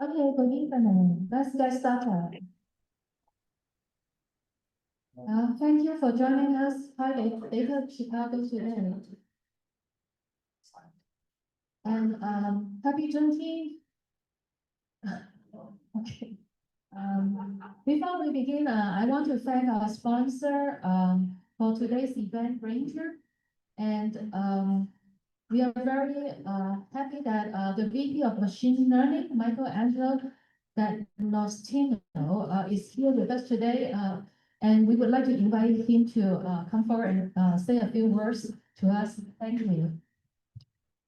Okay, good evening. Let's get started. Thank you for joining us, PyData Chicago today. And happy Juneteenth. Okay. Before we begin, I want to thank our sponsor for today's event, Ranger. And we are very happy that the VP of Machine Learning, Michelangelo D'Agostino, is here with us today. And we would like to invite him to come forward and say a few words to us. Thank you.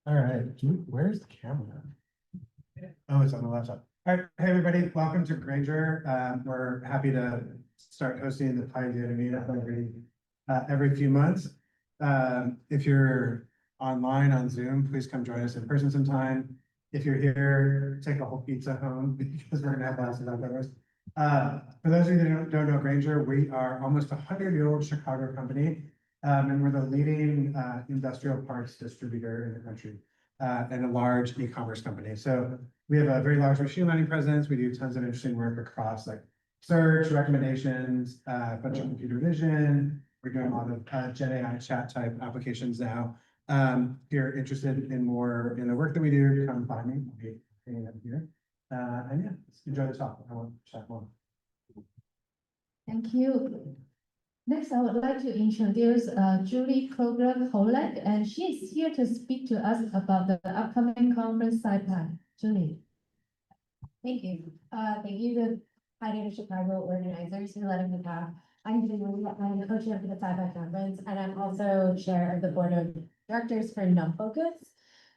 All right, where's the camera? Oh, it's on the laptop. All right, hey everybody, welcome to Granger. We're happy to start hosting the PyData Meetup every few months. If you're online on Zoom, please come join us in person sometime. If you're here, take a whole pizza home because we're gonna have lots of leftovers. For those of you that don't know Granger, we are almost 100-year-old Chicago company, and we're the leading industrial parts distributor in the country, and a large e-commerce company. So we have a very large machine learning presence. We do tons of interesting work across like search, recommendations, a bunch of computer vision. We're doing a lot of Gen AI chat type applications now. If you're interested in more in the work that we do, come find me. I'll be hanging out here. And yeah, let's enjoy the talk. I want to chat more. Thank you. Next, I would like to introduce Julie Kroger-Kolek, and she is here to speak to us about the upcoming conference SciPy. Julie. Thank you. Thank you to PyData Chicago organizers for letting me talk. I'm Julie. I'm the co-chair for the SciPy conference, and I'm also chair of the board of directors for NumFOCUS.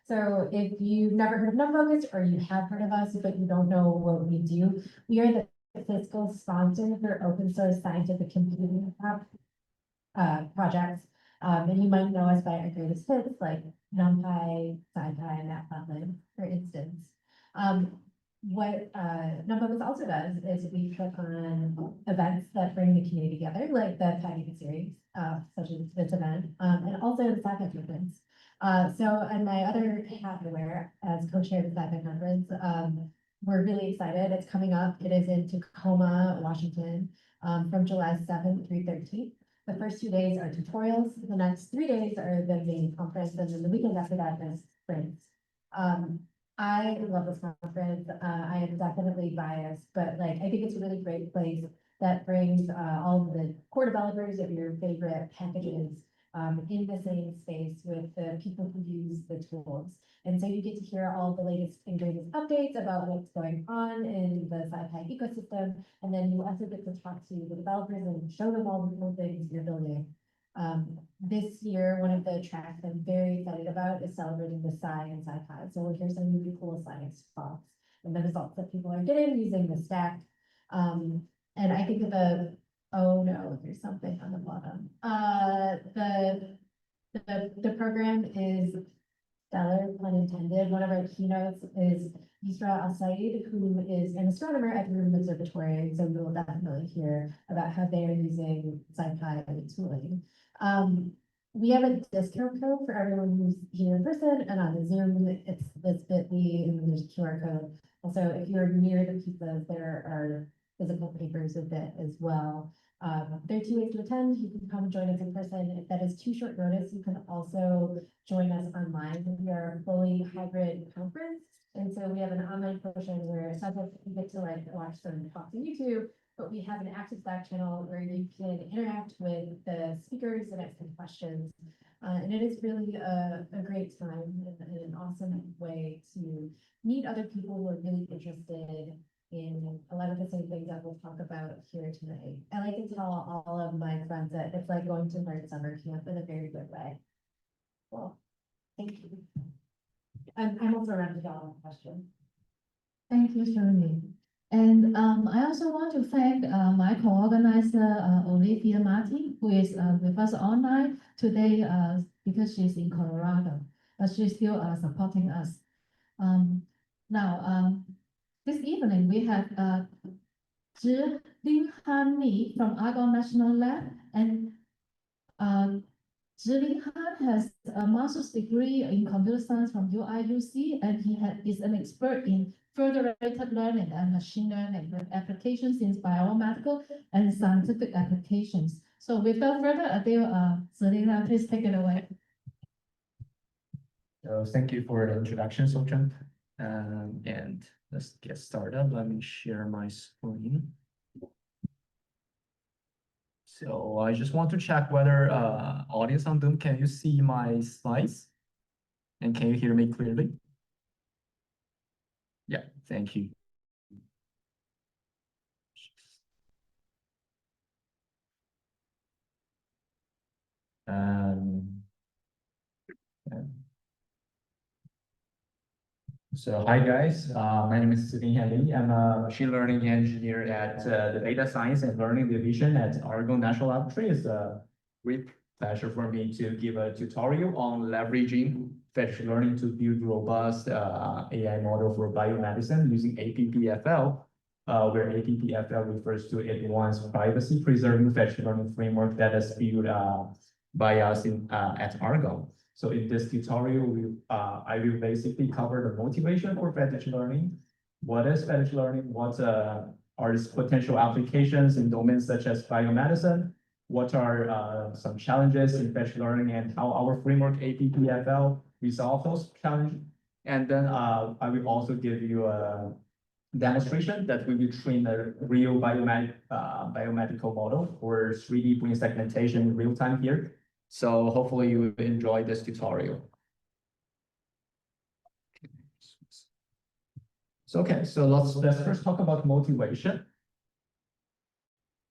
So if you've never heard of NumFOCUS or you have heard of us, but you don't know what we do, we are the fiscal sponsor for open source scientific computing projects. And you might know us by our greatest hits like NumPy, SciPy, and Matplotlib, for instance. What NumFOCUS also does is we click on events that bring the community together, like the PyData series, such as this event, and also the SciPy conference. So in my other hat I wear as co-chair of the SciPy conference, we're really excited. It's coming up. It is in Tacoma, Washington, from July 7th through 13th. The first 2 days are tutorials. The next 3 days are the main conference, and then the weekend after that is sprints. I love this conference. I am definitely biased, but like I think it's a really great place that brings all of the core developers of your favorite packages in the same space with the people who use the tools. And so you get to hear all the latest and greatest updates about what's going on in the SciPy ecosystem. And then you also get to talk to the developers and show them all the cool things you're building. This year, one of the tracks I'm very excited about is celebrating the Sci and SciPy. So we'll hear some really cool science talks and the results that people are getting using the stack. And I think that oh no, there's something on the bottom. The program is stellar, pun intended. One of our keynotes is Yusra Al-Said, who is an astronomer at the Rubin Observatory. So we will definitely hear about how they are using SciPy tooling. We have a discount code for everyone who's here in person and on the Zoom. It's this bit.ly and there's a QR code. Also, if you're near the pizzas, there are physical papers with it as well. There are 2 ways to attend. You can come join us in person. If that is too short notice, you can also join us online. We are a fully hybrid conference. And so we have an online portion where sometimes you get to like watch some talks on YouTube, but we have an active Slack channel where you can interact with the speakers and ask them questions. And it is really a great time and an awesome way to meet other people who are really interested in a lot of the same things that we'll talk about here tonight. I like to tell all of my friends that it's like going to nerd summer camp in a very good way. Well, thank you. I'm also around to y'all a question. Thank you, Shirley. And I also want to thank my co-organizer, Olivia Martin, who is with us online today because she's in Colorado, but she's still supporting us. Now, this evening we have Zhi-Ling Han Li from Argonne National Lab and Zhiling Han has a master's degree in computer science from UIUC, and is an expert in federated learning and machine learning with applications in biomedical and scientific applications. So without further ado, Zhiling Han, please take it away. So thank you for the introduction, Sojun. And let's get started. Let me share my screen. So I just want to check whether audience on Zoom, can you see my slides? And can you hear me clearly? Yeah, thank you. So hi guys, my name is Zhiling Han. I'm a machine learning engineer at the Data Science and Learning Division at Oregon National Laboratory. It's a great pleasure for me to give a tutorial on leveraging federated learning to build robust AI model for biomedicine using APPFL, where APPFL refers to Advanced Privacy Preserving Federated Learning Framework that is built by us at Oregon. So in this tutorial, I will basically cover the motivation for federated learning. What is federated learning? What are its potential applications in domains such as biomedicine? What are some challenges in federated learning and how our framework APPFL resolve those challenges? And then I will also give you a demonstration that we will train a real biomedical model for 3D brain segmentation in real time here. So hopefully you will enjoy this tutorial. So let's first talk about motivation.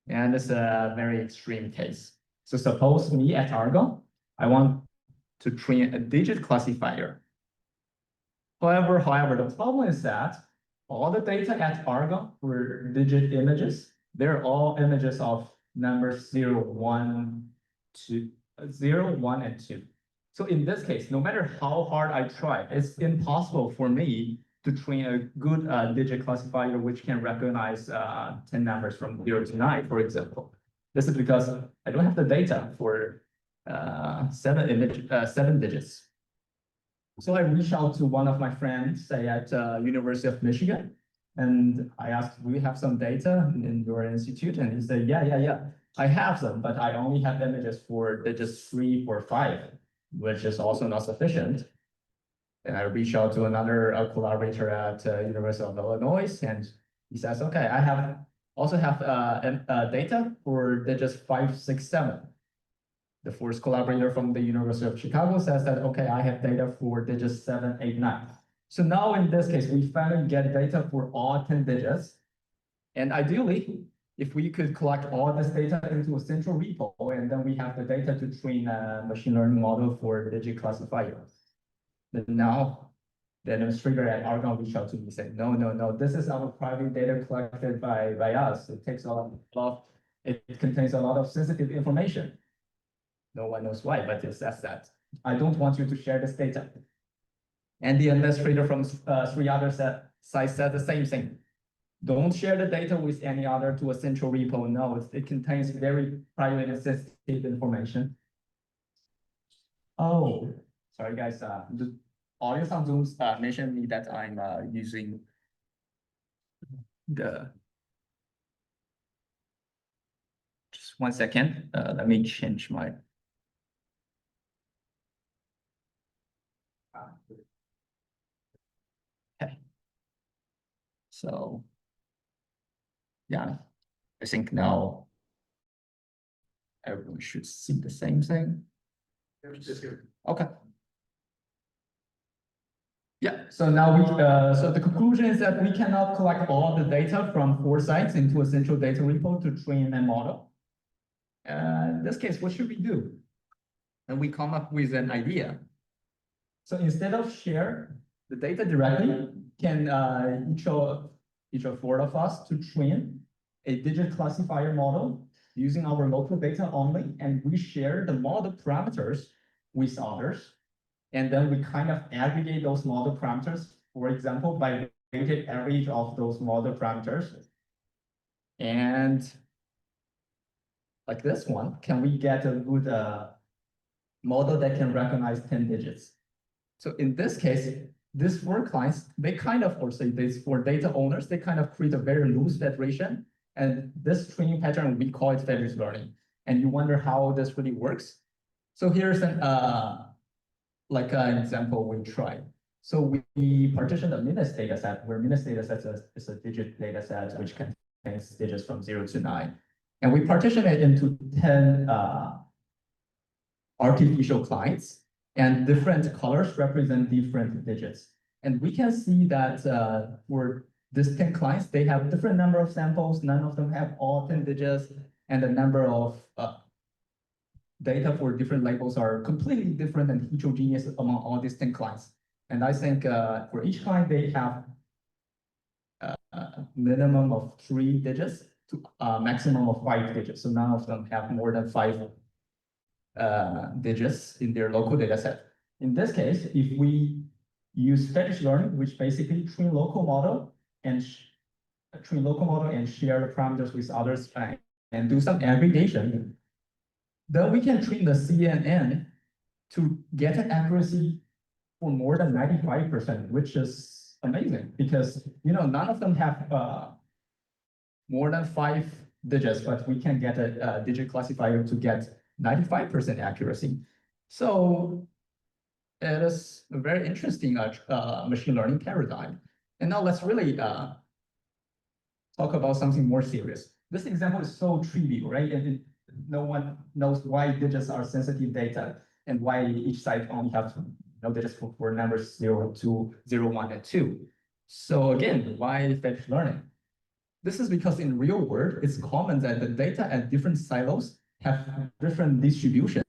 And it's a very extreme case. So suppose me at Argonne, I want to train a digit classifier. However, the problem is that all the data at Argonne were digit images. They're all images of numbers 0, 1, 2. 0, 1, and 2. So in this case, no matter how hard I try, it's impossible for me to train a good digit classifier which can recognize 10 numbers from 0 to 9, for example. This is because I don't have the data for 7 digits. So I reached out to one of my friends, say at University of Michigan, and I asked, do you have some data in your institute? And he said, yeah. I have them, but I only have images for digits 3 or 5, which is also not sufficient. And I reached out to another collaborator at University of Illinois, and he says, okay, I also have data for digits 5, 6, 7. The fourth collaborator from the University of Chicago says that, okay, I have data for digits 7, 8, 9. So now in this case, we finally get data for all 10 digits. And ideally, if we could collect all this data into a central repo, and then we have the data to train a machine learning model for digit classifiers. But now the administrator at Argonne reached out to me and said, no, this is our private data collected by us. It takes it contains a lot of sensitive information. No one knows why, but it says that. I don't want you to share this data. And the administrator from 3 other sites said the same thing. Don't share the data with any other to a central repo. No, it contains very private and sensitive information. Oh, sorry guys. The audience on Zoom mentioned me that I'm using the. Just 1 second. Let me change my. Okay. So. Yeah, I think now everyone should see the same thing. Okay. Yeah, so now so the conclusion is that we cannot collect all the data from 4 sites into a central data repo to train a model. In this case, what should we do? And we come up with an idea. So instead of share the data directly, can each of 4 of us to train a digit classifier model using our local data only, and we share the model parameters with others. And then we kind of aggregate those model parameters, for example, by weighted average of those model parameters. And like this one, can we get a good model that can recognize 10 digits. So in this case, these for clients, they kind of, or say this for data owners, they kind of create a very loose federation. And this training pattern, we call it federated learning. And you wonder how this really works. So here's an like an example we tried. So we partitioned a minutes data set, where minutes data set is a digit data set, which contains digits from 0 to 9. And we partitioned it into 10 artificial clients, and different colors represent different digits. And we can see that for these 10 clients, they have different number of samples. None of them have all 10 digits, and the number of data for different labels are completely different and heterogeneous among all these 10 clients. And I think for each client, they have a minimum of 3 digits to a maximum of 5 digits. So none of them have more than 5 digits in their local data set. In this case, if we use fetish learning, which basically train local model and share the parameters with others and do some aggregation, then we can train the CNN to get an accuracy for more than 95%, which is amazing because none of them have more than 5 digits, but we can get a digit classifier to get 95% accuracy. So it is a very interesting machine learning paradigm. And now let's really talk about something more serious. This example is so trivial, right? And no one knows why digits are sensitive data and why each side only have digits for numbers 0, 2, 0, 1, and 2. So again, why fetch learning? This is because in real world, it's common that the data at different silos have different distributions,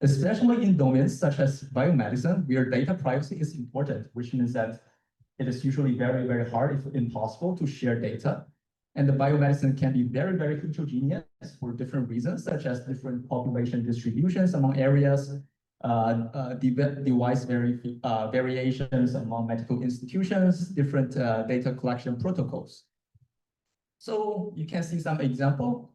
especially in domains such as biomedicine, where data privacy is important, which means that it is usually very, very hard, if impossible, to share data. And the biomedicine can be very, very heterogeneous for different reasons, such as different population distributions among areas, device variations among medical institutions, different data collection protocols. So you can see some example,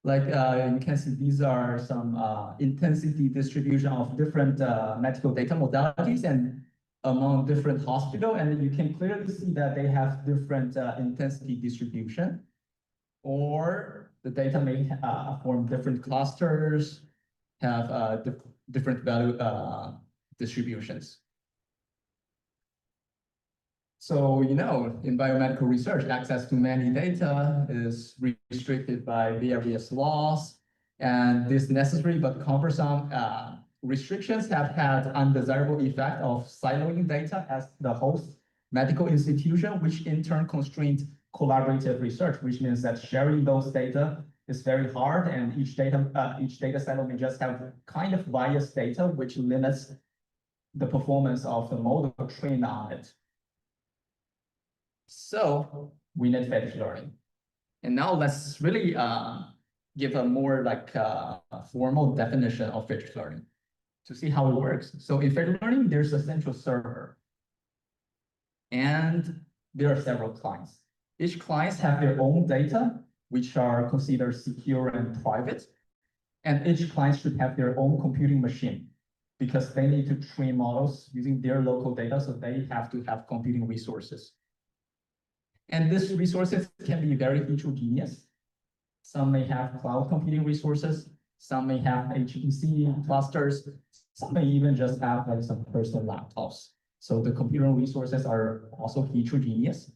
like you can see these are some intensity distribution of different medical data modalities and among different hospitals, and you can clearly see that they have different intensity distribution, or the data may form different clusters, have different value distributions. So, in biomedical research, access to many data is restricted by various laws, and this necessary but cumbersome restrictions have had undesirable effect of siloing data as the host medical institution, which in turn constrained collaborative research, which means that sharing those data is very hard, and each data silo may just have kind of biased data, which limits the performance of the model trained on it. So we need fetish learning. And now let's really give a more formal definition of fetish learning to see how it works. So in fetish learning, there's a central server, and there are several clients. Each clients have their own data, which are considered secure and private. And each client should have their own computing machine because they need to train models using their local data, so they have to have computing resources. And these resources can be very heterogeneous. Some may have cloud computing resources, some may have HPC clusters, some may even just have some personal laptops. So the computing resources are also heterogeneous.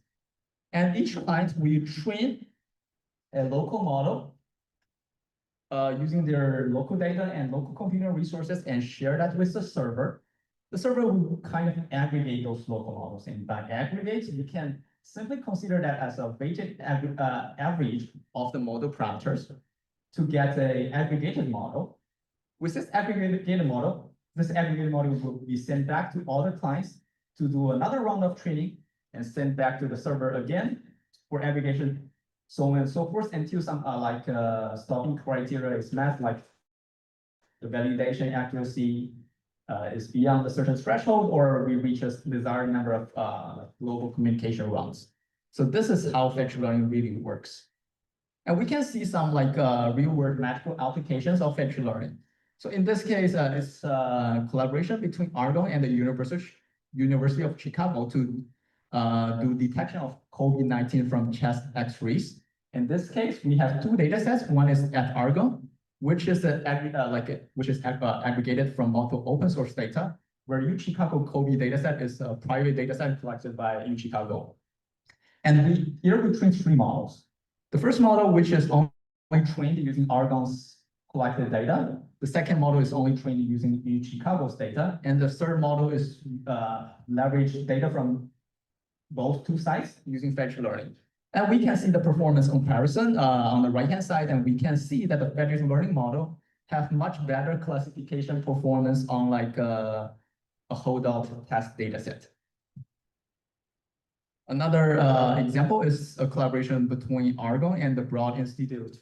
And each client will train a local model using their local data and local computing resources and share that with the server. The server will kind of aggregate those local models. And by aggregate, you can simply consider that as a weighted average of the model parameters to get an aggregated model. With this aggregated model, will be sent back to all the clients to do another round of training and sent back to the server again for aggregation, so on and so forth, until some stopping criteria is met, like the validation accuracy is beyond a certain threshold, or we reach a desired number of global communication rounds. So this is how fetch learning really works. And we can see some real-world medical applications of fetch learning. So in this case, it's a collaboration between Argonne and the University of Chicago to do detection of COVID-19 from chest X-rays. In this case, we have two data sets. One is at Argonne, which is aggregated from multiple open source data, where UChicago COVID dataset is a private dataset collected by UChicago. And here we train three models. The first model, which is only trained using Argonne's collected data. The second model is only trained using UChicago's data. And the third model is leverage data from both two sites using federated learning. And we can see the performance comparison on the right-hand side, and we can see that the federated learning model have much better classification performance on like a holdout test data set. Another example is a collaboration between Argonne and the Broad Institute.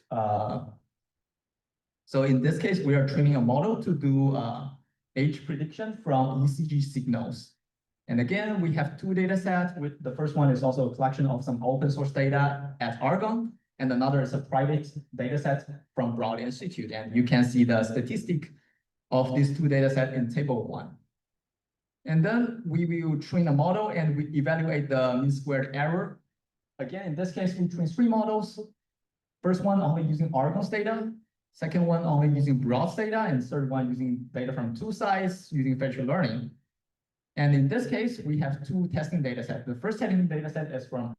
So in this case, we are training a model to do age prediction from ECG signals. And again, we have two data sets. The first one is also a collection of some open source data at Argonne, and another is a private data set from Broad Institute. And you can see the statistic of these two data sets in table 1. And then we will train a model and we evaluate the mean squared error. Again, in this case, we train three models. First one only using Argonne's data, second one only using Broad's data, and third one using data from two sites using federated learning. And in this case, we have two testing data sets. The first testing data set is from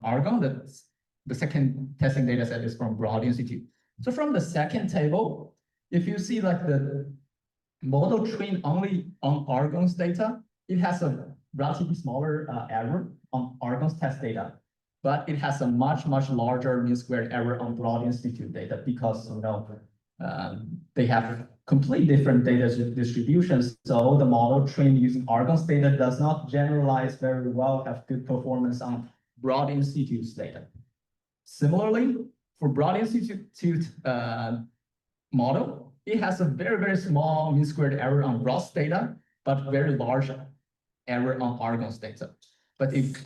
Argonne. The second testing data set is from Broad Institute. So from the second table, if you see like the model trained only on Argonne's data, it has a relatively smaller error on Argonne's test data, but it has a much larger mean squared error on Broad Institute data because they have completely different data distributions. So the model trained using Argonne's data does not generalize very well, have good performance on Broad Institute's data. Similarly, for Broad Institute model, it has a very small mean squared error on Broad's data, but very large error on Argonne's data. But if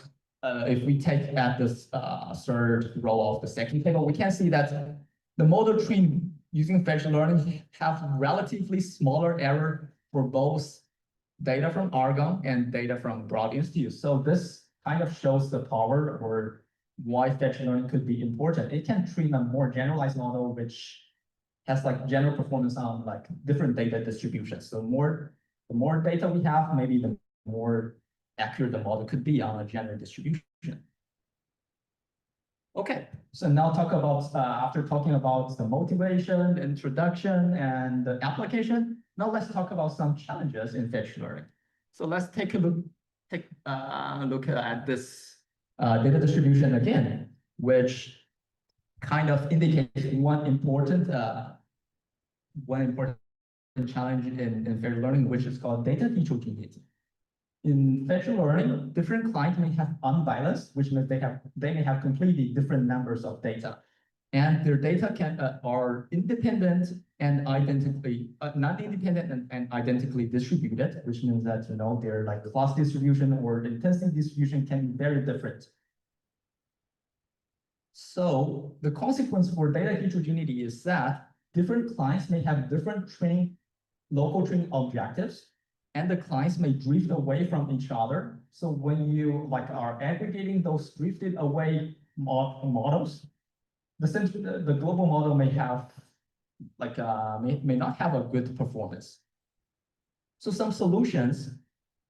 we take at this third row of the second table, we can see that the model trained using federated learning have relatively smaller error for both data from Argonne and data from Broad Institute. So this kind of shows the power or why federated learning could be important. It can train a more generalized model, which has like general performance on like different data distributions. So the more data we have, maybe the more accurate the model could be on a general distribution. Okay, so now talk about, after talking about the motivation, the introduction, and the application, now let's talk about some challenges in federated learning. So let's take a look at this data distribution again, which kind of indicates one important challenge in federated learning, which is called data heterogeneity. In federated learning, different clients may have unbalanced, which means they may have completely different numbers of data, and their data are independent and identically non-independent and identically distributed, which means that their like class distribution or intensity distribution can be very different. So the consequence for data heterogeneity is that different clients may have different local training objectives, and the clients may drift away from each other. So when you are aggregating those drifted away models, the global model may have may not have a good performance. So some solutions,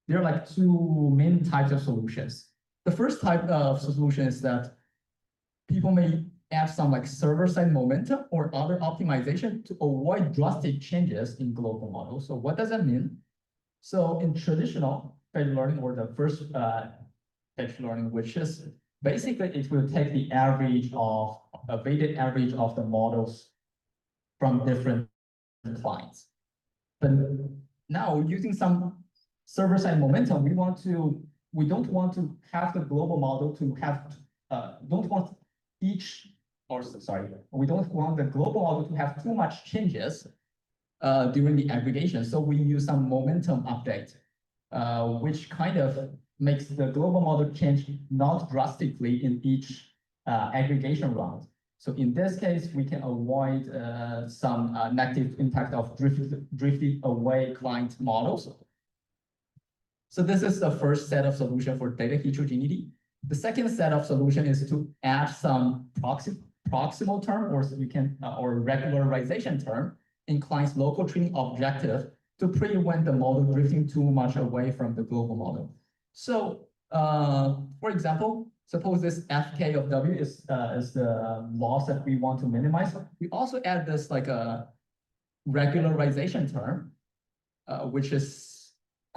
there are like two main types of solutions. The first type of solution is that people may add some server-side momentum or other optimization to avoid drastic changes in global models. So what does that mean? So in traditional federated learning, or the first federated learning, which is basically it will take the average of a weighted average of the models from different clients. But now using some server-side momentum, we don't want to have the global model to have we don't want the global model to have too much changes during the aggregation. So we use some momentum update, which kind of makes the global model change not drastically in each aggregation round. So in this case, we can avoid some negative impact of drifting away client models. So this is the first set of solution for data heterogeneity. The second set of solution is to add some proximal term, or you can or regularization term in client's local training objective to prevent the model drifting too much away from the global model. So, for example, suppose this fk of w is the loss that we want to minimize. We also add this like a regularization term, which is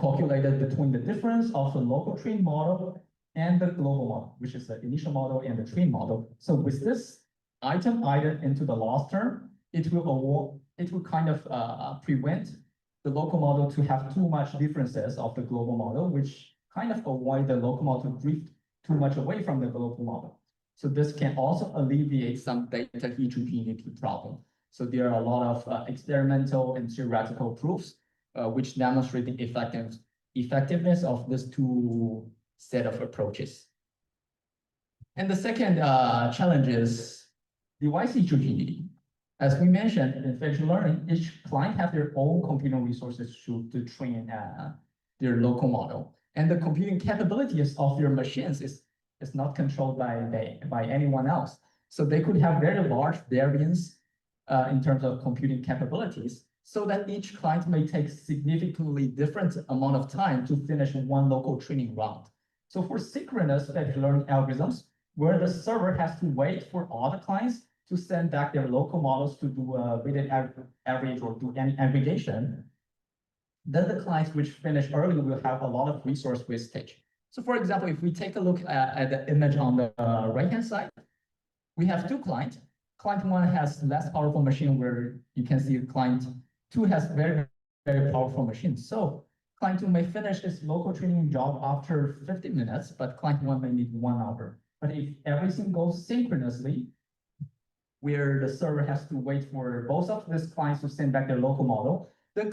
calculated between the difference of the local trained model and the global model, which is the initial model and the trained model. So with this item added into the loss term, it will kind of prevent the local model to have too much differences of the global model, which kind of avoid the local model to drift too much away from the global model. So this can also alleviate some data heterogeneity problem. So there are a lot of experimental and theoretical proofs which demonstrate the effectiveness of these two set of approaches. And the second challenge is device heterogeneity. As we mentioned in vector learning, each client has their own computing resources to train their local model. And the computing capabilities of your machines is not controlled by anyone else. So they could have very large variance in terms of computing capabilities, so that each client may take significantly different amount of time to finish one local training round. So for synchronous vector learning algorithms, where the server has to wait for all the clients to send back their local models to do a weighted average or do any aggregation, then the clients which finish early will have a lot of resource wastage. So for example, if we take a look at the image on the right-hand side, we have two clients. Client one has less powerful machine, where you can see client two has very, very powerful machine. So client two may finish its local training job after 50 minutes, but client one may need 1 hour. But if everything goes synchronously, where the server has to wait for both of these clients to send back their local model, the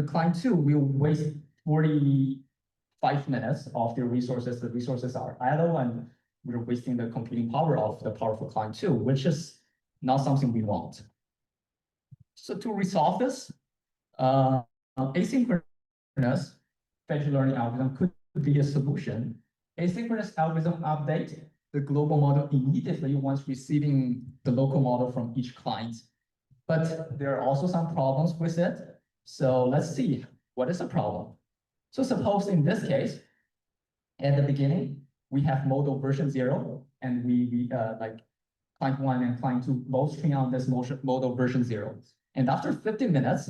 client two will waste 45 minutes of their resources. The resources are idle, and we're wasting the computing power of the powerful client two, which is not something we want. So to resolve this, asynchronous vector learning algorithm could be a solution. Asynchronous algorithm update the global model immediately once receiving the local model from each client. But there are also some problems with it. So let's see, what is the problem? So suppose in this case, at the beginning, we have model version 0, and we like client 1 and client 2 both train on this model version 0. And after 50 minutes,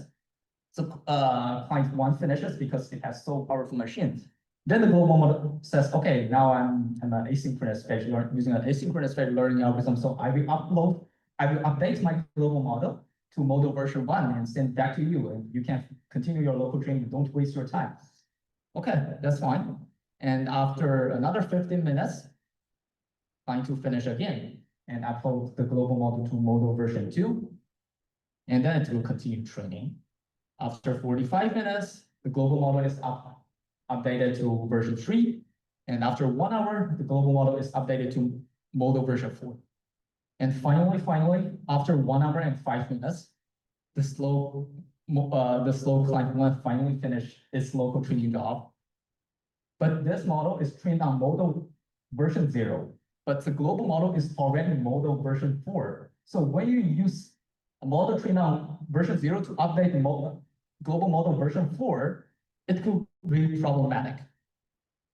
so client 1 finishes because it has so powerful machine. Then the global model says, okay, now I'm an asynchronous vector using an asynchronous vector learning algorithm. So I will update my global model to model version 1 and send back to you, and you can continue your local training. Don't waste your time. Okay, that's fine. And after another 15 minutes, client 2 finish again and upload the global model to model version 2. And then it will continue training. After 45 minutes, the global model is updated to version 3. And after 1 hour, the global model is updated to model version 4. And finally, after 1 hour and 5 minutes, the slow client 1 finally finished its local training job. But this model is trained on model version 0, but the global model is already model version 4. So when you use a model trained on version 0 to update the global model version 4, it could be problematic.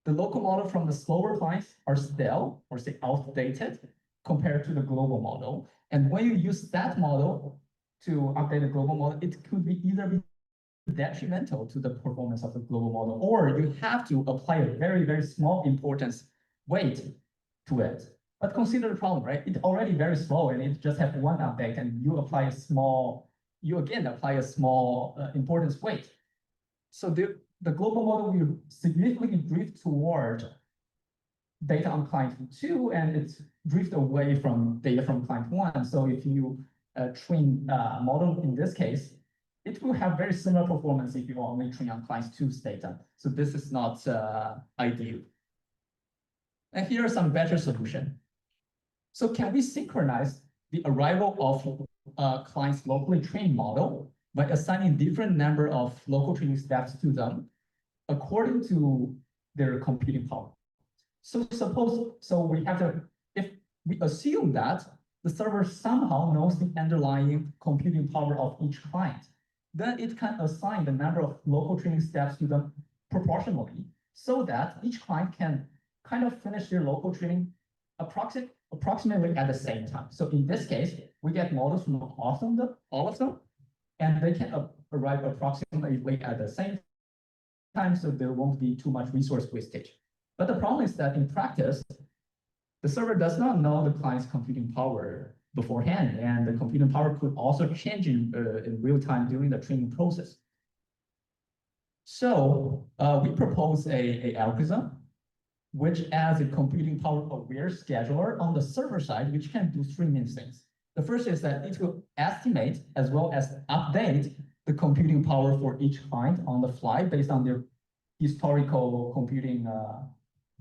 The local model from the slower clients are stale, or say outdated, compared to the global model. And when you use that model to update the global model, it could be either be detrimental to the performance of the global model, or you have to apply a very, very small importance weight to it. But consider the problem, right? It's already very slow, and it just have one update, and you apply a small, importance weight. So the global model will significantly drift toward data on client 2, and it's drift away from data from client 1. So if you train a model in this case, it will have very similar performance if you only train on client 2's data. So this is not ideal. And here are some better solutions. So can we synchronize the arrival of a client's locally trained model by assigning different number of local training steps to them according to their computing power. So we have to, if we assume that the server somehow knows the underlying computing power of each client, then it can assign the number of local training steps to them proportionally so that each client can kind of finish their local training approximately at the same time. So in this case, we get models from all of them, and they can arrive approximately at the same time, so there won't be too much resource wastage. But the problem is that in practice, the server does not know the client's computing power beforehand, and the computing power could also change in real time during the training process. So we propose a algorithm which adds a computing power aware scheduler on the server side, which can do three main things. The first is that it will estimate as well as update the computing power for each client on the fly based on their historical computing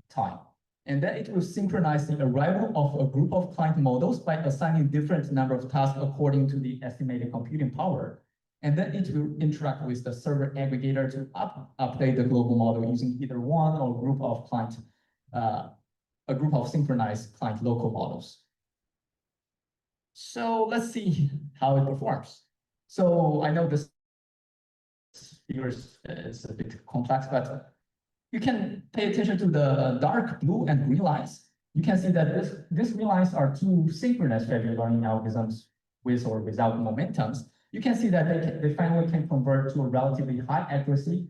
time. And then it will synchronize the arrival of a group of client models by assigning different number of tasks according to the estimated computing power. And then it will interact with the server aggregator to update the global model using either one or group of client, a group of synchronized client local models. So let's see how it performs. So I know this figure is a bit complex, but you can pay attention to the dark blue and green lines. You can see that these green lines are two synchronous vector learning algorithms with or without momentums. You can see that they finally can convert to a relatively high accuracy,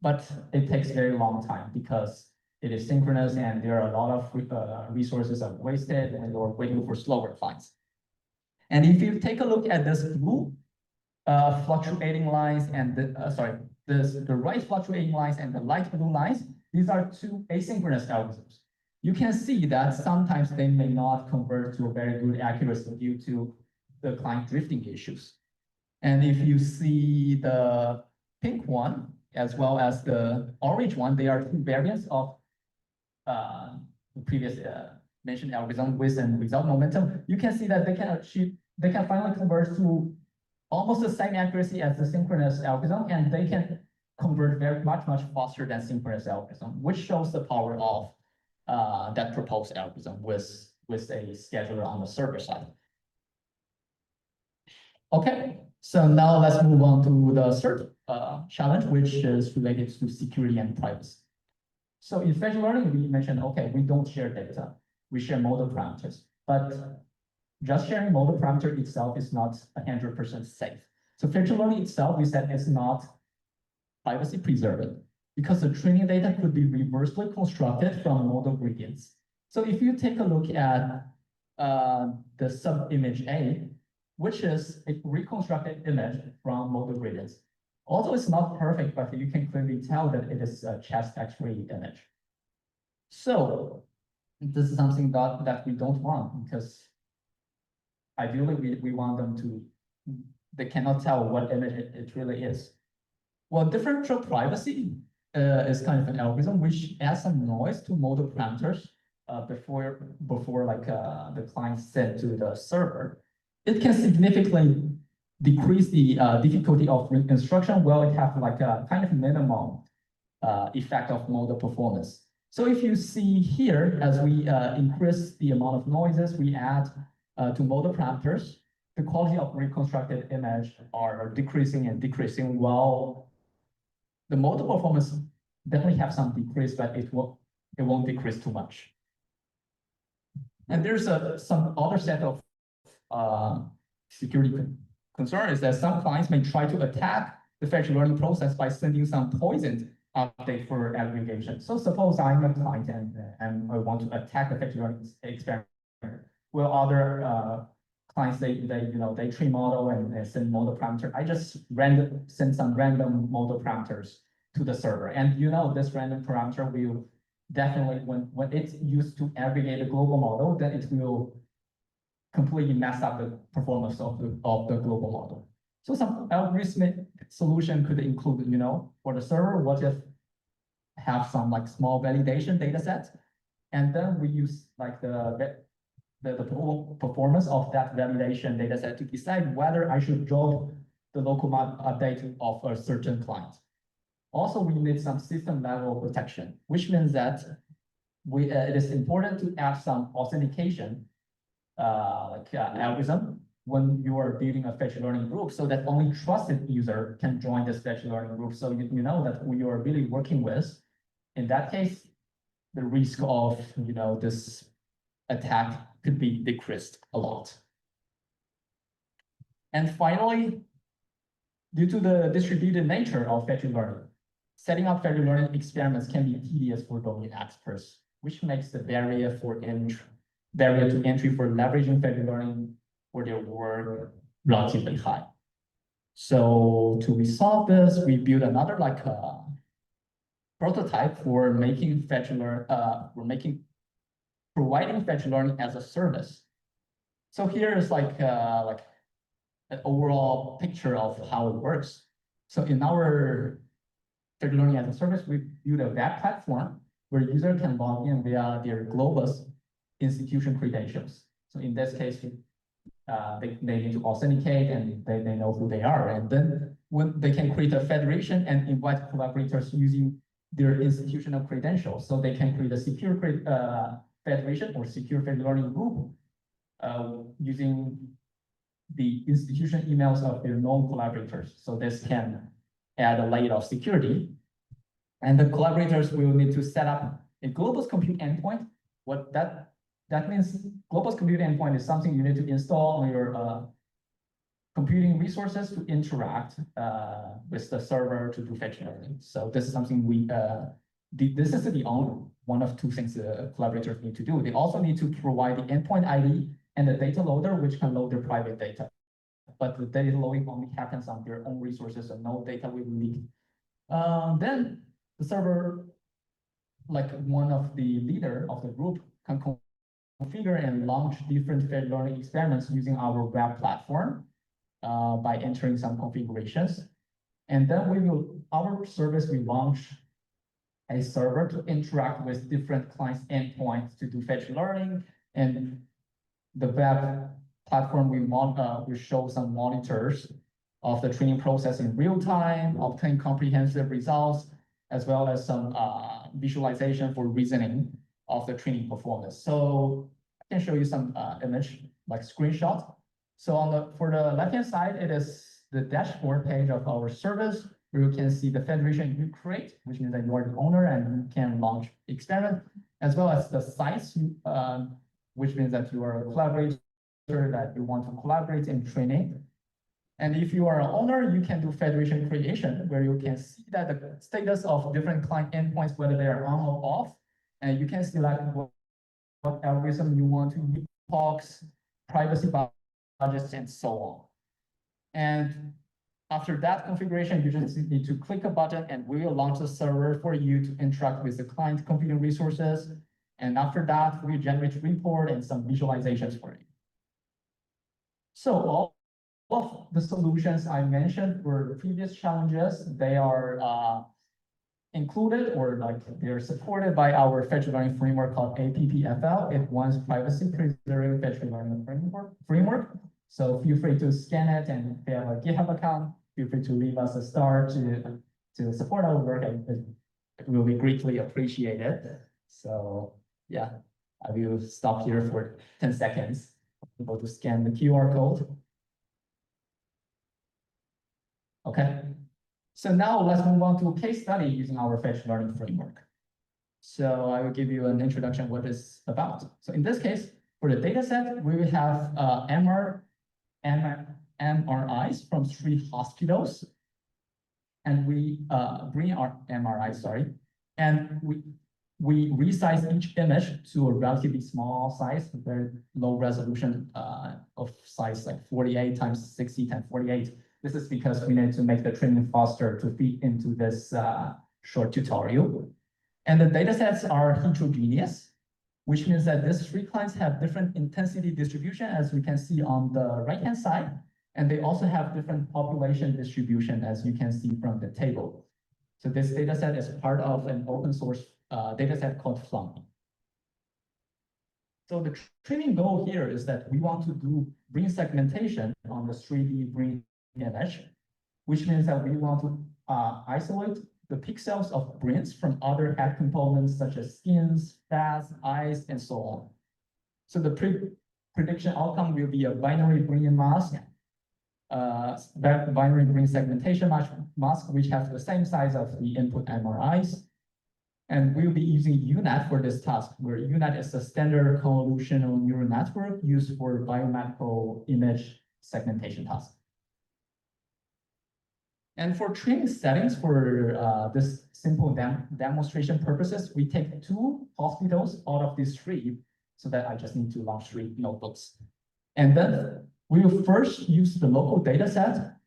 but it takes a very long time because it is synchronous and there are a lot of resources are wasted and you're waiting for slower clients. And if you take a look at this blue fluctuating lines and the right fluctuating lines and the light blue lines, these are two asynchronous algorithms. You can see that sometimes they may not convert to a very good accuracy due to the client drifting issues. And if you see the pink one, as well as the orange one, they are two variants of the previous mentioned algorithm with and without momentum. You can see that they can finally convert to almost the same accuracy as the synchronous algorithm, and they can convert much faster than synchronous algorithm, which shows the power of that proposed algorithm with a scheduler on the server side. Okay, so now let's move on to the third challenge, which is related to security and privacy. So in feature learning, we mentioned, okay, we don't share data, we share model parameters, but just sharing model parameter itself is not 100% safe. So feature learning itself, we said, is not privacy preserved because the training data could be reversely constructed from model gradients. So if you take a look at the sub-image A, which is a reconstructed image from model gradients. Although it's not perfect, but you can clearly tell that it is a chest X-ray image. So this is something that we don't want because ideally we want them to, they cannot tell what image it really is. Well, differential privacy is kind of an algorithm which adds some noise to model parameters before like the client sent to the server. It can significantly decrease the difficulty of reconstruction while it has like a kind of minimum effect of model performance. So if you see here, as we increase the amount of noises we add to model parameters, the quality of reconstructed image are decreasing and decreasing, while the model performance definitely have some decrease, but it won't decrease too much. And there's some other set of security concern is that some clients may try to attack the feature learning process by sending some poisoned update for aggregation. So suppose I'm a client and I want to attack the feature learning experiment. Well, other clients they train model and send model parameter. I just send some random model parameters to the server, and this random parameter will definitely when it's used to aggregate a global model, then it will completely mess up the performance of the global model. So some algorithmic solution could include, for the server, what if have some like small validation data set, and then we use like the performance of that validation data set to decide whether I should drop the local update of a certain client. Also, we need some system level protection, which means that it is important to add some authentication algorithm when you are building a fetch learning group, so that only trusted user can join this fetch learning group. So you know that who you are really working with. In that case, the risk of this attack could be decreased a lot. And finally, due to the distributed nature of fetch learning, setting up fetch learning experiments can be tedious for domain experts, which makes the barrier to entry for leveraging fetch learning for their work relatively high. So to resolve this, we built another prototype for making providing fetch learning as a service. So here is like an overall picture of how it works. So in our fetch learning as a service, we build a web platform where user can log in via their Globus institution credentials. So in this case, they need to authenticate and they know who they are. And then when they can create a federation and invite collaborators using their institutional credentials. So they can create a secure federation or secure fetch learning group using the institution emails of their known collaborators. So this can add a layer of security. And the collaborators will need to set up a Globus compute endpoint. What that means, Globus compute endpoint is something you need to install on your computing resources to interact with the server to do fetch learning. So this is something this is the only one of two things the collaborators need to do. They also need to provide the endpoint ID and the data loader, which can load their private data. But the data loading only happens on their own resources, and no data will leak. Then the server, like one of the leader of the group, can configure and launch different fetch learning experiments using our web platform by entering some configurations. And then our service will launch a server to interact with different clients' endpoints to do fetch learning. And the web platform will show some monitors of the training process in real time, obtain comprehensive results, as well as some visualization for reasoning of the training performance. So I can show you some image, like screenshot. So for the left-hand side, it is the dashboard page of our service, where you can see the federation you create, which means that you are the owner and you can launch experiment, as well as the sites, which means that you are a collaborator, that you want to collaborate in training. And if you are an owner, you can do federation creation, where you can see that the status of different client endpoints, whether they are on or off, and you can select what algorithm you want to use, talks, privacy budgets, and so on. And after that configuration, you just need to click a button and we will launch the server for you to interact with the client computing resources. And after that, we generate a report and some visualizations for you. So all of the solutions I mentioned were previous challenges. They are included or they're supported by our fetch learning framework called APPFL. It wants privacy preserving fetch learning framework. So feel free to scan it, and if you have a GitHub account, feel free to leave us a star to support our work. It will be greatly appreciated. So yeah, I will stop here for 10 seconds. Able to scan the QR code. Okay. So now let's move on to a case study using our fetch learning framework. So I will give you an introduction what it's about. So in this case, for the data set, we will have MRIs from 3 hospitals. And we bring our MRIs, sorry. And we resize each image to a relatively small size, very low resolution of size like 48 times 60 times 48. This is because we need to make the training faster to fit into this short tutorial. And the data sets are heterogeneous, which means that these 3 clients have different intensity distribution, as we can see on the right-hand side. And they also have different population distribution, as you can see from the table. So this data set is part of an open source data set called Flump. So the training goal here is that we want to do brain segmentation on the 3D brain image, which means that we want to isolate the pixels of brains from other head components such as skins, fats, eyes, and so on. So the prediction outcome will be a binary brain mask, binary brain segmentation mask, which has the same size of the input MRIs. And we'll be using UNet for this task, where UNet is a standard convolutional neural network used for biomedical image segmentation task. And for training settings for this simple demonstration purposes, we take 2 hospitals out of these 3, so that I just need to launch 3 notebooks. And then we will first use the local data set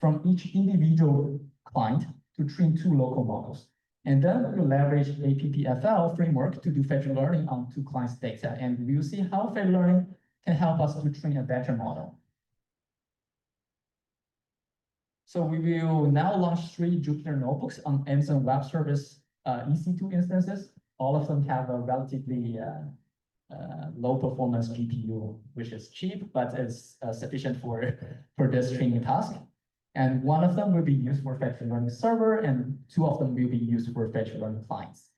from each individual client to train 2 local models. And then we will leverage APPFL framework to do fetch learning on 2 clients' data. And we'll see how fetch learning can help us to train a better model. So we will now launch 3 Jupyter notebooks on Amazon Web Service EC2 instances. All of them have a relatively low performance GPU, which is cheap, but it's sufficient for this training task. And one of them will be used for fetch learning server, and 2 of them will be used for fetch learning clients.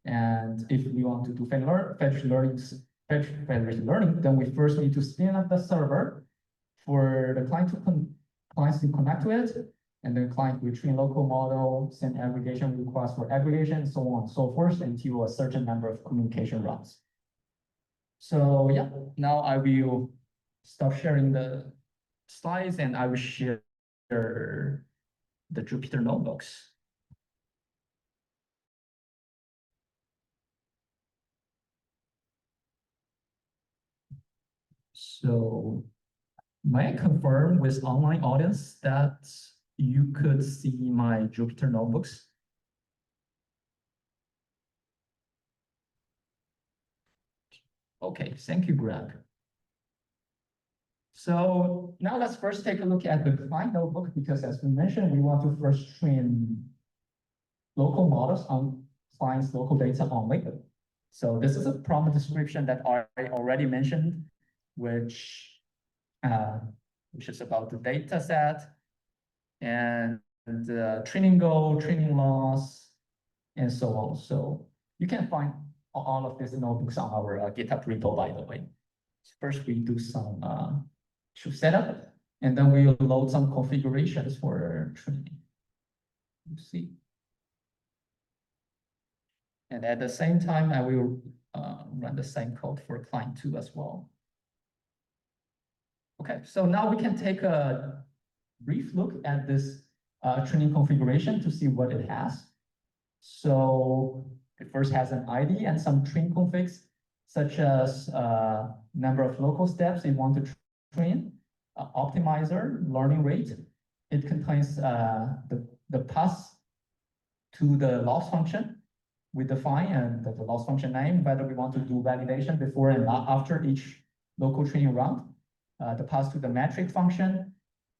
And if we want to do fetch learning, then we first need to spin up the server for the clients to connect to it, and then client will train local model, send aggregation requests for aggregation, so on and so forth, until a certain number of communication runs. So yeah, now I will stop sharing the slides, and I will share the Jupyter notebooks. So may I confirm with online audience that you could see my Jupyter notebooks? Okay, thank you, Greg. So now let's first take a look at the client notebook, because as we mentioned, we want to first train local models on clients' local data only. So this is a problem description that I already mentioned, which is about the data set and the training goal, training loss, and so on. So you can find all of these notebooks on our GitHub repo, by the way. First, we do some setup, and then we will load some configurations for training. You see. And at the same time, I will run the same code for client 2 as well. Okay, so now we can take a brief look at this training configuration to see what it has. So it first has an ID and some train configs, such as number of local steps you want to train, optimizer, learning rate. It contains the path to the loss function. We define and the loss function name, whether we want to do validation before and after each local training round. The path to the metric function,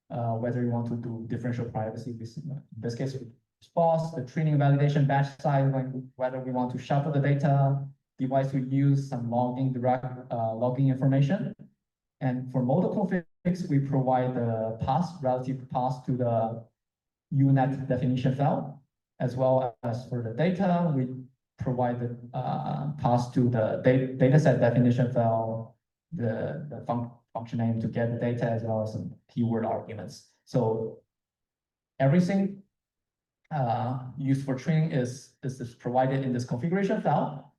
whether you want to do differential privacy, in this case, response, the training validation batch size, whether we want to shuffle the data, device we use, some direct logging information. And for model configs, we provide the relative path to the UNet definition file, as well as for the data, we provide the path to the dataset definition file, the function name to get the data, as well as some keyword arguments. So everything used for training is provided in this configuration file.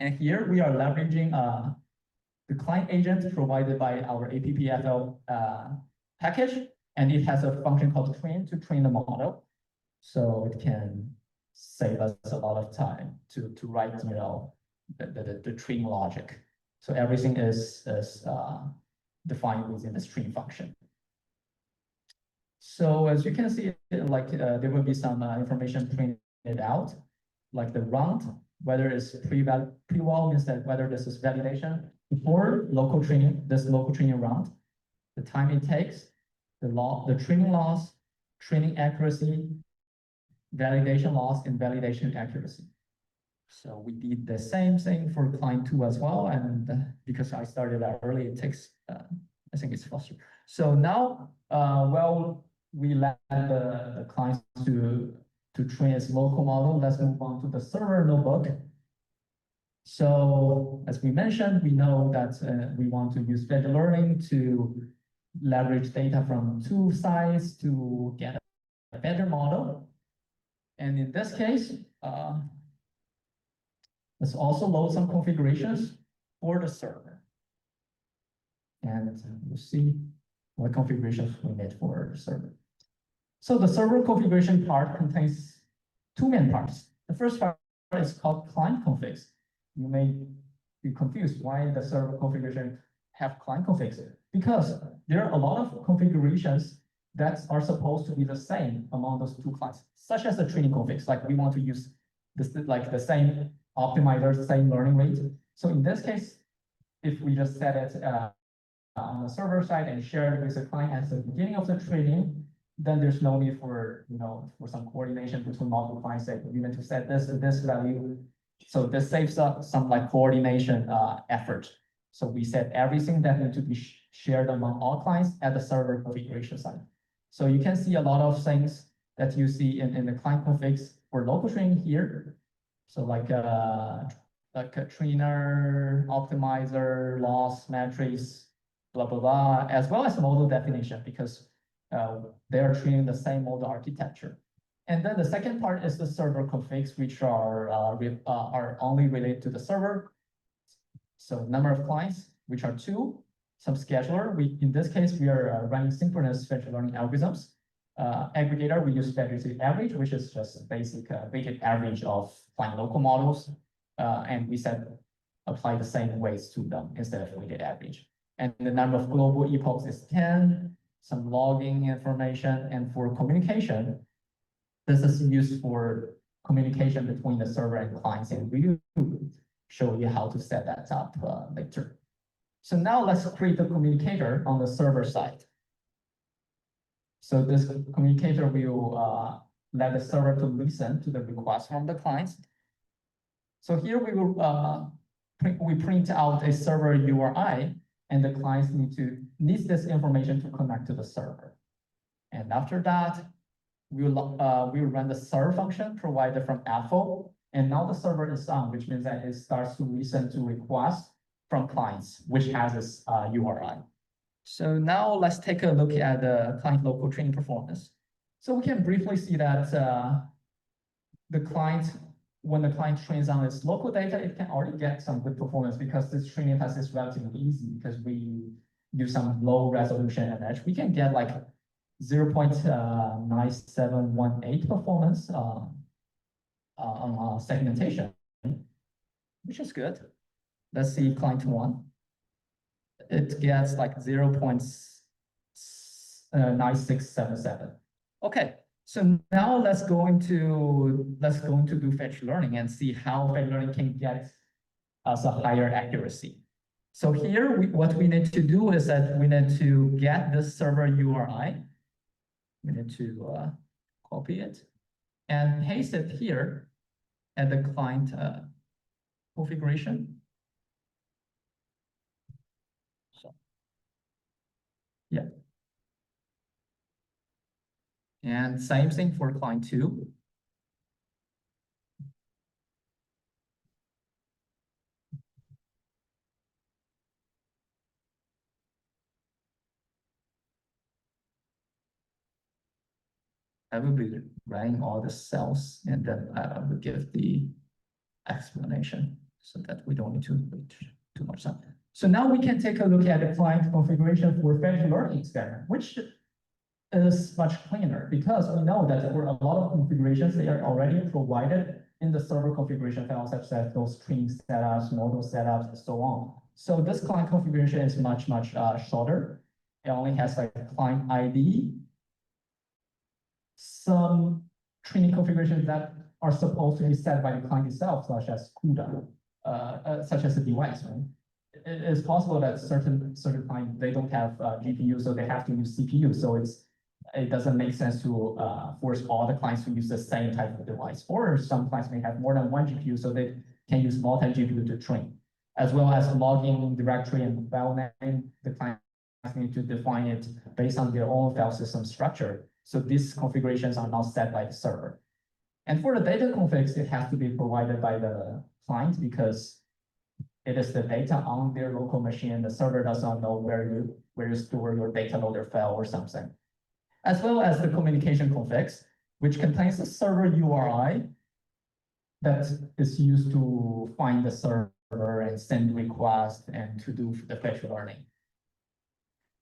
And here we are leveraging the client agent provided by our APPFL package, and it has a function called train to train the model. So it can save us a lot of time to write, the training logic. So everything is defined within the stream function. So as you can see, there will be some information printed out, like the round, whether it's pre-val means that whether this is validation before local training, this local training round, the time it takes, the training loss, training accuracy, validation loss, and validation accuracy. So we did the same thing for client 2 as well. And because I started that early, it takes, I think it's faster. So now, well, we let the clients to train its local model. Let's move on to the server notebook. So as we mentioned, we know that we want to use federated learning to leverage data from 2 sides to get a better model. And in this case, let's also load some configurations for the server. And we'll see what configurations we need for the server. So the server configuration part contains 2 main parts. The first part is called client configs. You may be confused why the server configuration have client configs, because there are a lot of configurations that are supposed to be the same among those 2 clients, such as the training configs. Like we want to use this, like the same optimizer, same learning rate. So in this case, if we just set it on the server side and share it with the client at the beginning of the training, then there's no need for, for some coordination between multiple clients that we need to set this and this value. So this saves up some like coordination effort. So we set everything that needs to be shared among all clients at the server configuration side. So you can see a lot of things that you see in the client configs for local training here. So like a trainer, optimizer, loss matrix, blah, blah, blah, as well as model definition, because they are training the same model architecture. And then the second part is the server configs, which are only related to the server. So number of clients, which are 2, some scheduler. In this case, we are running synchronous federated learning algorithms. Aggregator, we use federated average, which is just a basic weighted average of client local models. And we apply the same weights to them instead of weighted average. And the number of global epochs is 10, some logging information, and for communication, this is used for communication between the server and clients, and we will show you how to set that up later. So now let's create the communicator on the server side. So this communicator will let the server to listen to the request from the clients. So here we will print out a server URI, and the clients needs this information to connect to the server. And after that, we'll run the serve function provided from AFO, and now the server is on, which means that it starts to listen to requests from clients, which has this URI. So now let's take a look at the client local training performance. So we can briefly see that when the client trains on its local data, it can already get some good performance because this training test is relatively easy because we use some low resolution and edge. We can get like 0.9718 performance on segmentation, which is good. Let's see client 1. It gets like 0.9677. Okay, so now let's go into do fetch learning and see how fetch learning can get us a higher accuracy. So here, what we need to do is that we need to get this server URI. We need to copy it and paste it here at the client configuration. So, yeah. And same thing for client 2. I will be running all the cells, and then I will give the explanation so that we don't need to wait too much time. So now we can take a look at the client configuration for federated learning experiment, which is much cleaner because we know that for a lot of configurations, they are already provided in the server configuration file, such as those training setups, model setups, and so on. So this client configuration is much shorter. It only has like client ID, some training configurations that are supposed to be set by the client itself, such as CUDA, such as the device, right? It is possible that certain clients, they don't have GPU, so they have to use CPU. So it doesn't make sense to force all the clients to use the same type of device. Or some clients may have more than one GPU, so they can use multi-GPU to train, as well as logging directory and file name. The clients need to define it based on their own file system structure. So these configurations are not set by the server. And for the data configs, it has to be provided by the client because it is the data on their local machine. The server does not know where you store your data loader file or something. As well as the communication configs, which contains a server URI that is used to find the server and send requests and to do the fetch learning.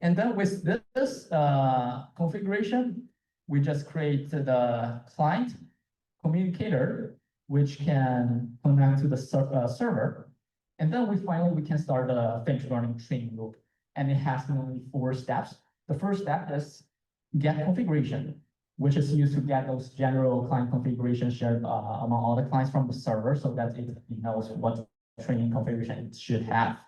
And then with this configuration, we just create the client communicator, which can connect to the server. And then we can start the fetch learning training loop. And it has only 4 steps. The first step is get configuration, which is used to get those general client configurations shared among all the clients from the server so that it knows what training configuration it should have.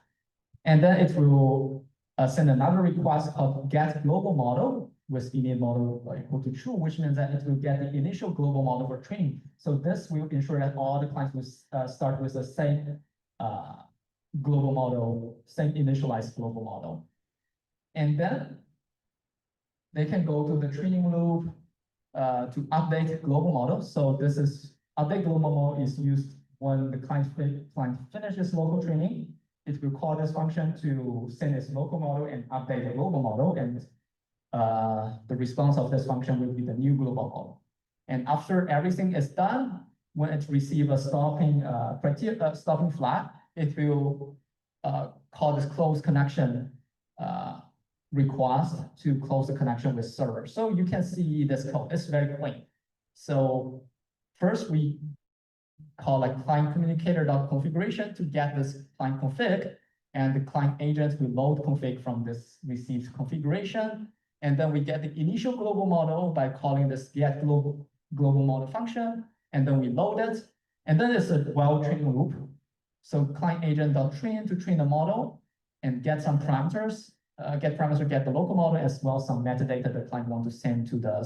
And then it will send another request called get global model with init model equal to true, which means that it will get the initial global model for training. So this will ensure that all the clients will start with the same global model, same initialized global model. And then they can go to the training loop to update global model. So this is update global model is used when the client finishes local training. It will call this function to send its local model and update the global model. And the response of this function will be the new global model. And after everything is done, when it receives a stopping stopping flag, it will call this close connection request to close the connection with server. So you can see this code, it's very clean. So first we call like client communicator.configuration to get this client config, and the client agent will load config from this received configuration. And then we get the initial global model by calling this get global model function, and then we load it. And then it's a while training loop. So client agent.train to train the model and get some parameters, get the local model as well as some metadata the client wants to send to the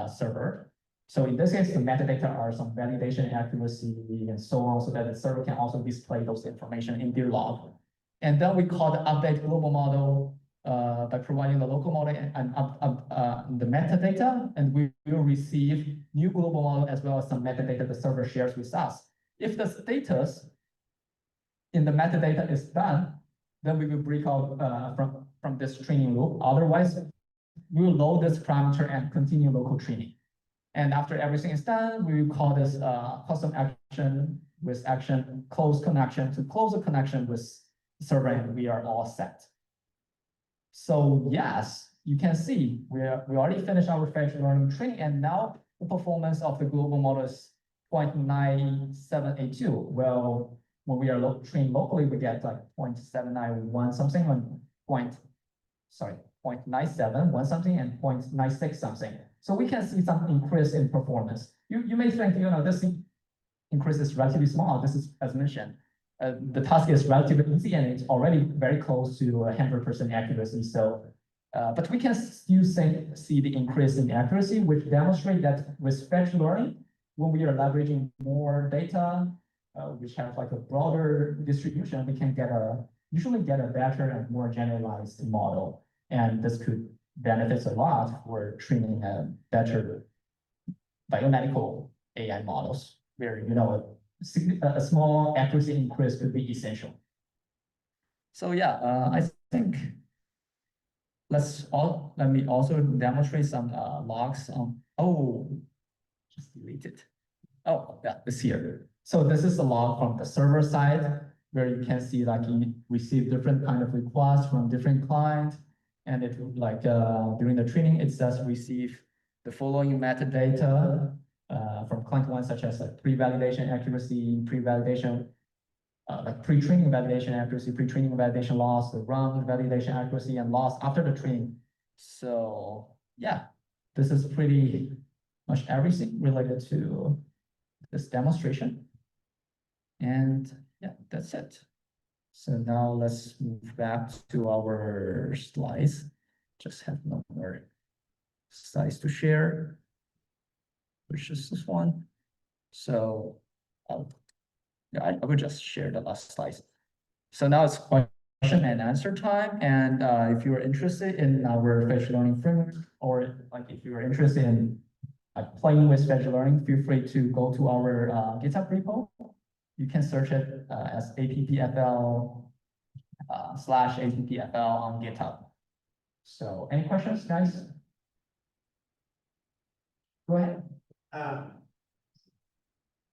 server. So in this case, the metadata are some validation accuracy and so on, so that the server can also display those information in their log. And then we call the update global model by providing the local model and the metadata, and we will receive new global model as well as some metadata the server shares with us. If the status in the metadata is done, then we will break out from this training loop. Otherwise, we will load this parameter and continue local training. And after everything is done, we will call this custom action with action close connection to close the connection with server, and we are all set. So yes, you can see we already finished our fetch learning training, and now the performance of the global model is 0.9782. Well, when we are trained locally, we get like 0.791 something on 0.97 something and 0.96 something. So we can see some increase in performance. You may think, this increase is relatively small. This is, as mentioned, the task is relatively easy and it's already very close to 100% accuracy. So, but we can still see the increase in accuracy, which demonstrate that with fetch learning, when we are leveraging more data, which have like a broader distribution, we can usually get a better and more generalized model. And this could benefit a lot for training better biomedical AI models, where a small accuracy increase could be essential. So yeah, I think let me also demonstrate some logs on. Just delete it. Oh yeah, it's here. So this is a log from the server side, where you can see like you receive different kind of requests from different clients. And it like during the training, it says receive the following metadata from client one, such as like pre-validation accuracy, pre-validation, like pre-training validation accuracy, pre-training validation loss, the run validation accuracy, and loss after the training. So yeah, this is pretty much everything related to this demonstration. And yeah, that's it. So now let's move back to our slides. Just have no more slides to share, which is this one. So, yeah, I will just share the last slides. So now it's question and answer time. And if you're interested in our visual learning framework, or like if you're interested in playing with visual learning, feel free to go to our GitHub repo. You can search it as appfl /appfl on GitHub. So any questions, guys? Go ahead.